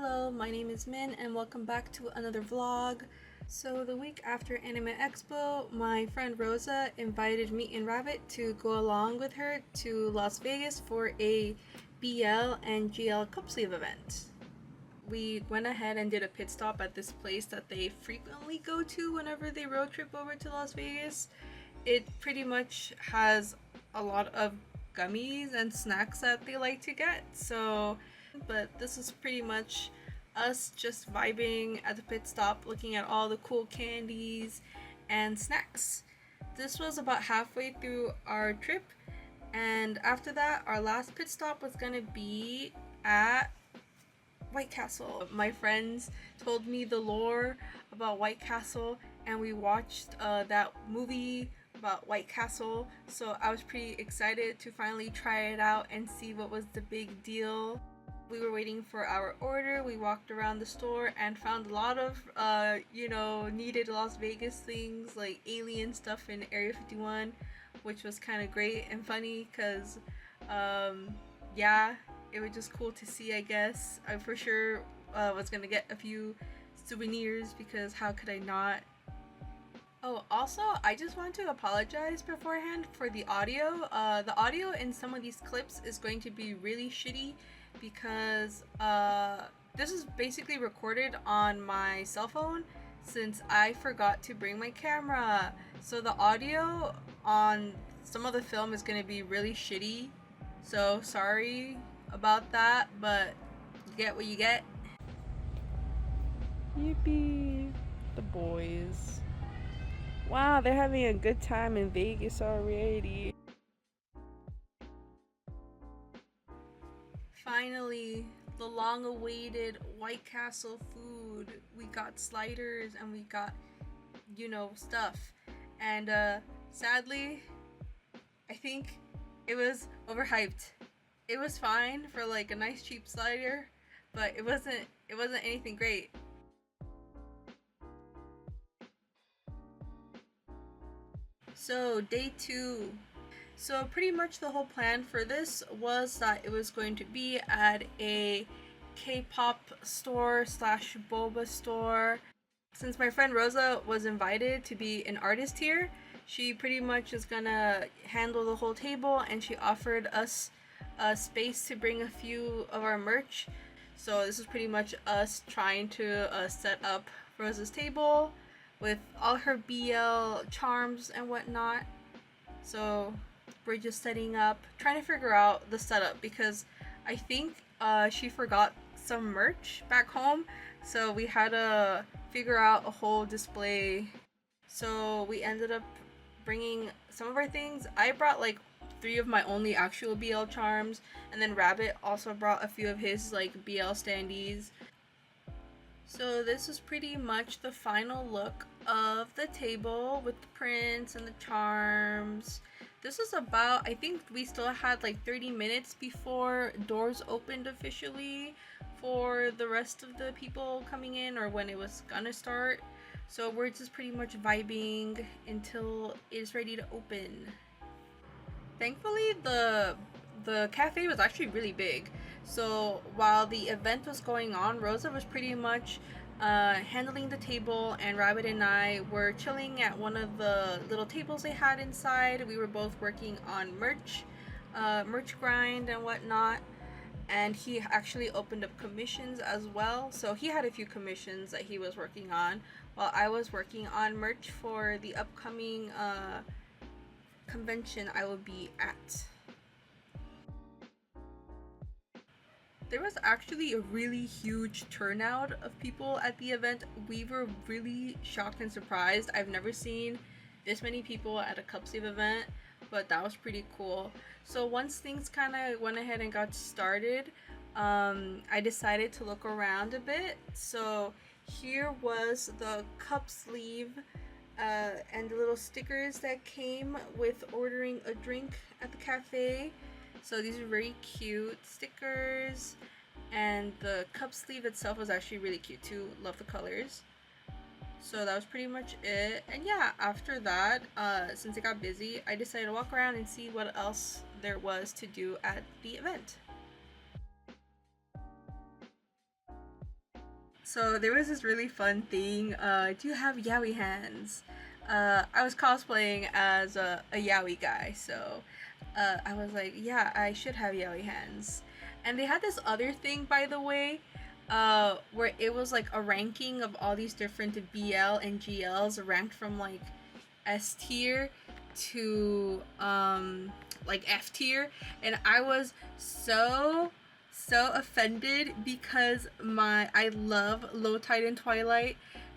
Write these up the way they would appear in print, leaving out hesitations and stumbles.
Hello, my name is Min and welcome back to another vlog. So the week after Anime Expo, my friend Rosa invited me and Rabbit to go along with her to Las Vegas for a BL and GL Cupsleeve event. We went ahead and did a pit stop at this place that they frequently go to whenever they road trip over to Las Vegas. It pretty much has a lot of gummies and snacks that they like to get, but this is pretty much us just vibing at the pit stop, looking at all the cool candies and snacks. This was about halfway through our trip, and after that our last pit stop was gonna be at White Castle. My friends told me the lore about White Castle, and we watched that movie about White Castle, so I was pretty excited to finally try it out and see what was the big deal. We were waiting for our order. We walked around the store and found a lot of needed Las Vegas things like alien stuff in Area 51, which was kind of great and funny because yeah, it was just cool to see. I guess I for sure was gonna get a few souvenirs because how could I not? Oh, also, I just want to apologize beforehand for the audio. The audio in some of these clips is going to be really shitty because this is basically recorded on my cell phone since I forgot to bring my camera. So the audio on some of the film is going to be really shitty. So sorry about that, but you get what you get. Yippee! The boys. Wow, they're having a good time in Vegas already. Finally, the long-awaited White Castle food. We got sliders and we got, stuff. And sadly, I think it was overhyped. It was fine for like a nice cheap slider, but it wasn't anything great. So day 2. So pretty much the whole plan for this was that it was going to be at a K-pop store slash boba store. Since my friend Rosa was invited to be an artist here, she pretty much is gonna handle the whole table, and she offered us a space to bring a few of our merch. So this is pretty much us trying to set up Rosa's table with all her BL charms and whatnot. So we're just setting up, trying to figure out the setup because I think she forgot some merch back home, so we had to figure out a whole display. So we ended up bringing some of our things. I brought like 3 of my only actual BL charms, and then Rabbit also brought a few of his like BL standees. So this is pretty much the final look of the table with the prints and the charms. This is about, I think we still had like 30 minutes before doors opened officially for the rest of the people coming in, or when it was gonna start. So we're just pretty much vibing until it's ready to open. Thankfully, the cafe was actually really big. So while the event was going on, Rosa was pretty much handling the table, and Rabbit and I were chilling at one of the little tables they had inside. We were both working on merch grind and whatnot. And he actually opened up commissions as well. So he had a few commissions that he was working on while I was working on merch for the upcoming convention I will be at. There was actually a really huge turnout of people at the event. We were really shocked and surprised. I've never seen this many people at a Cupsleeve event, but that was pretty cool. So once things kind of went ahead and got started, I decided to look around a bit. So here was the Cupsleeve and the little stickers that came with ordering a drink at the cafe. So these are very cute stickers, and the Cupsleeve itself was actually really cute too. Love the colors. So that was pretty much it. And yeah, after that, since it got busy, I decided to walk around and see what else there was to do at the event. So there was this really fun thing. Do you have yaoi hands? I was cosplaying as a yaoi guy, so I was like, yeah, I should have yaoi hands. And they had this other thing, by the way, where it was like a ranking of all these different BL and GLs ranked from like S tier to like F tier, and I was so offended because I love Low Tide and Twilight,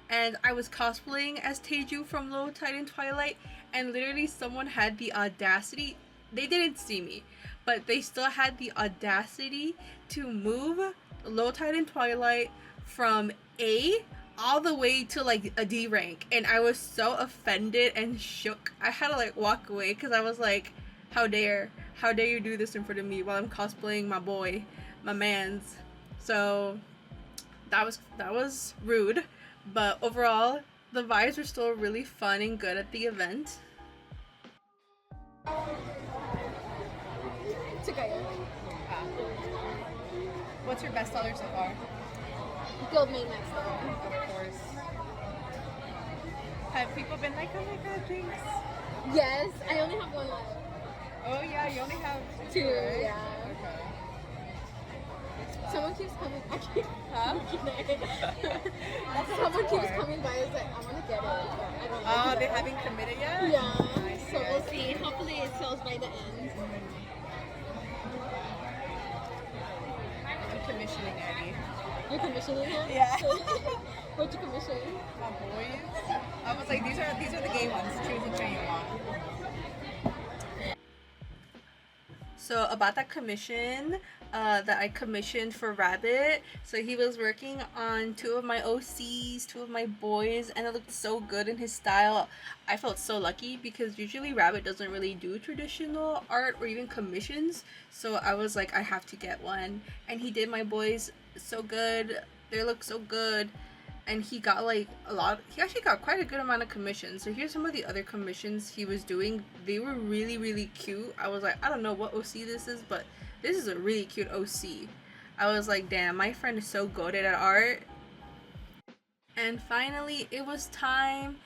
and I was cosplaying as Teju from Low Tide and Twilight, and literally someone had the audacity, they didn't see me, but they still had the audacity to move Low Tide and Twilight from A all the way to like a D rank, and I was so offended and shook. I had to like walk away because I was like, how dare you do this in front of me while I'm cosplaying my boy, my man's. So that was rude, but overall the vibes were still really fun and good at the event. What's your best seller so far? Guild main next door. Of course. Have people been like, oh my god, thanks? Yes, I only have one left. Oh yeah, you only have Two, right? yeah. Okay. Someone keeps coming. I keep. Huh? Someone keeps coming by. Is like, I want to get it, but I don't know. Oh, they haven't committed yet? Yeah. I see, So I we'll see. see. Hopefully it sells by the end. I'm commissioning Eddie. You're commissioning him? Yeah. What'd you commission? My boys. I was like, these are the gay ones. Choose which one you want. So about that commission that I commissioned for Rabbit, so he was working on two of my OCs, two of my boys, and it looked so good in his style. I felt so lucky because usually Rabbit doesn't really do traditional art or even commissions, so I was like, I have to get one, and he did my boys so good. They look so good. And he got like he actually got quite a good amount of commissions. So here's some of the other commissions he was doing. They were really cute. I was like, I don't know what OC this is, but this is a really cute OC. I was like, damn, my friend is so goated at art. And finally it was time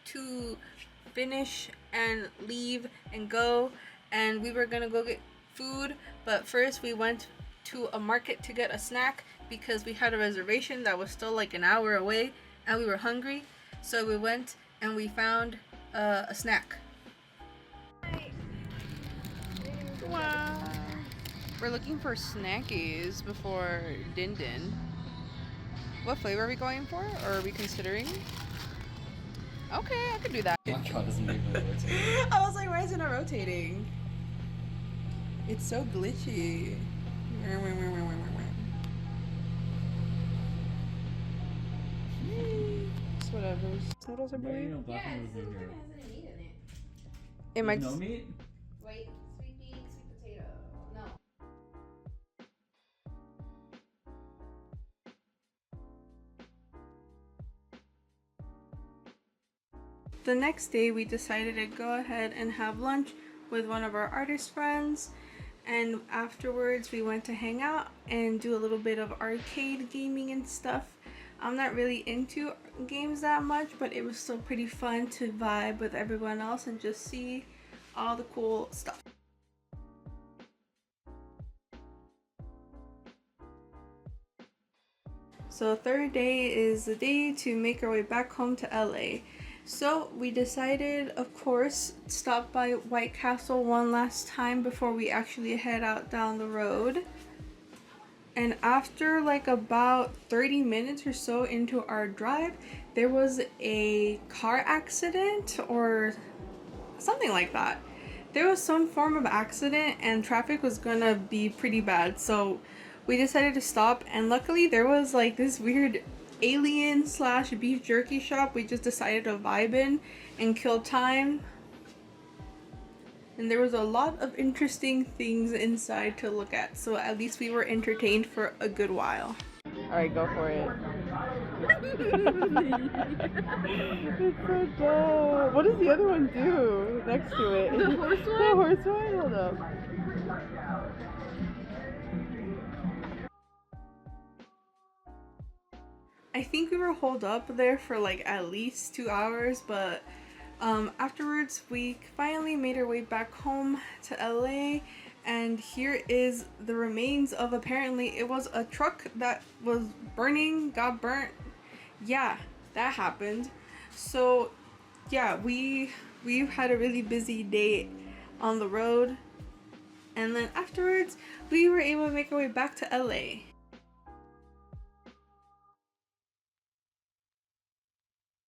to finish and leave and go, and we were gonna go get food, but first we went to a market to get a snack because we had a reservation that was still like an hour away and we were hungry, so we went and we found a snack. Wow. We're looking for snackies before Din Din. What flavor are we going for, or are we considering? Okay, I could do that. Oh my god, doesn't even rotate. I was like, why isn't it rotating? It's so glitchy. It's whatever. Noodles are Yeah, you blue. know, black one was in here. It might. No meat? Wait, sweet bean, sweet potato. No. The next day we decided to go ahead and have lunch with one of our artist friends, and afterwards we went to hang out and do a little bit of arcade gaming and stuff. I'm not really into games that much, but it was still pretty fun to vibe with everyone else and just see all the cool stuff. So third day is the day to make our way back home to LA. So we decided, of course, stop by White Castle one last time before we actually head out down the road. And after like about 30 minutes or so into our drive, there was a car accident or something like that. There was some form of accident and traffic was gonna be pretty bad. So we decided to stop, and luckily there was like this weird alien slash beef jerky shop we just decided to vibe in and kill time. And there was a lot of interesting things inside to look at, so at least we were entertained for a good while. Alright, go for it. It's so dumb. What does the other one do next to it? The horse one? The horse one? Hold up. I think we were holed up there for like at least 2 hours, but afterwards we finally made our way back home to LA, and here is the remains of, apparently it was a truck that was burning, got burnt. Yeah, that happened. So yeah, we've had a really busy day on the road, and then afterwards we were able to make our way back to LA.